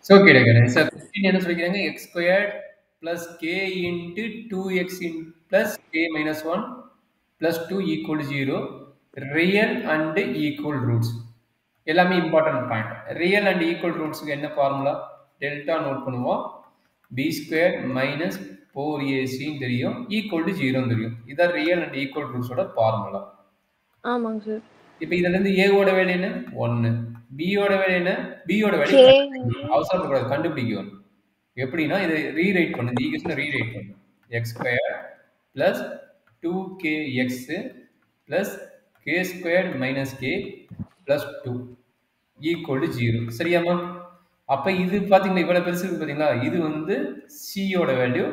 So கிடைக்கணும். Sir question என்ன சொல்லிக்கிறாங்க? X squared plus K into 2x plus K minus 1 plus 2 equal 0 real and equal roots எல்லாமே important point. Real and equal ரூட்ஸுக்கு என்ன formula? Delta note பண்ணுவோம். B square minus 4ac தெரியும், equal to 0 தெரியும். இதான் real and equal ரூட்ஸோட formula. ஆமாங்க sir. இப்போ இதுல இருந்து ஏவோட வேல்யூ என்ன? 1. பியோட வேல்யூ என்ன? பியோட வேல்யூ அவசரப்படக்கூடாது, கண்டுபிடிக்கணும். எப்படின்னா இதை ரீரைட் பண்ணு, இந்த ஈக்குவேஷனை ரீரைட் பண்ணு. X square plus 2kx plus K square minus k plus 2 equal to 0. சரியாமா? அப்ப இது பாத்தீங்கன்னா இவ்வளவு பெருசு இருக்கு பாத்தீங்களா? இது வந்து சியோட வேல்யூ,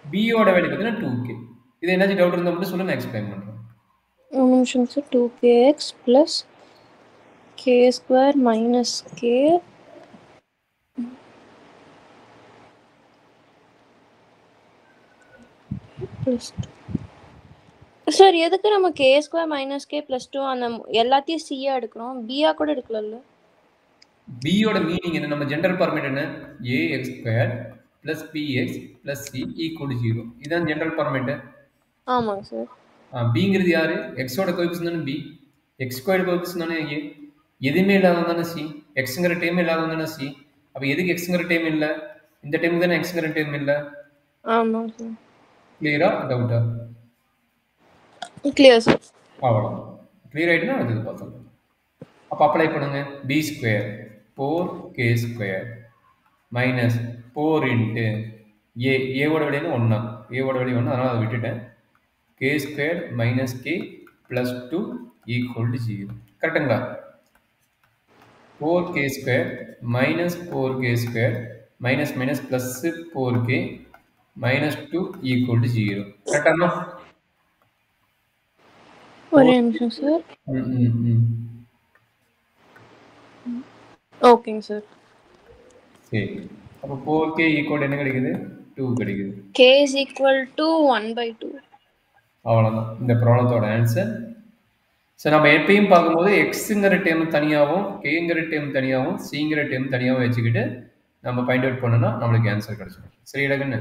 பியோட வேல்யூ பாத்தீங்கன்னா 2k. இது என்னாச்சும் டவுட் இருந்தா மட்டும் சொல்ல, நான் எக்ஸ்பிளைன் பண்றேன். ஒரு நிமிஷம் sir. 2kx plus K square minus k bless sir, எதுக்கு நம்ம K square minus k plus 2 அந்த எல்லாத்தையும் சியா எடுக்கிறோம்? பியா கூட எடுக்கலாம்ல? பியோட மீனிங் என்ன? நம்ம ஜெனரல் ஃபார்மேட் என்ன? ax square plus bx plus c equal 0. இதான் ஜெனரல் ஃபார்மேட். ஆமாங்க சார். பிங்கிறது யாரு? எக்ஸோட கோஎஃபிஷியன்ட் தானே பி, எக்ஸ் ஸ்கொயர்டு கோஎஃபிஷியன்ட் தானே ஏ. எதுவுமே இல்லாதவங்க தானே சி, எக்ஸுங்கிற டைம் இல்லாதவங்க தானே சி. அப்போ எதுக்கு எக்ஸுங்கிற டைம் இல்லை? இந்த டைம் தானே எக்ஸுங்கிற டைம் இல்லை. ஆமாங்க சார். கிளியரா? டவுட்டா? Clear sir. அவ்வளோ கிளியர் ஆகிட்டுனா அடுத்தது பார்த்தோம். அப்போ அப்ளை பண்ணுங்க. B square 4k square minus 4 into ஏவோட விலைன்னு 1, ஏவோட விலை 1, அதனால் அதை விட்டுட்டேன். K square minus k plus 2 equal to 0. கரெக்டுங்களா? 4k square minus 4k square minus minus plus 4k minus 2 equal to 0. கரெக்டாமா? ஒரே நிமிஷம் சார். ஓகேங்க சார். சரி, அப்போ 4k ஈக்குவல் என்ன கிடைக்குது? 2 கிடைக்குது. k is equal to 1/2. அவ்வளோதான் இந்த ப்ராப்ளத்தோட ஆன்சர். ஸோ நம்ம எப்பயும் பார்க்கும்போது எக்ஸுங்கிற டேம் தனியாகவும், கேங்கிற டேம் தனியாகவும், சிங்கிற டேம் தனியாகவும் வச்சுக்கிட்டு நம்ம ஃபைண்ட் அவுட் பண்ணோம்னா நம்மளுக்கு ஆன்சர் கிடைச்சிடும். சரி இடக்குன்னு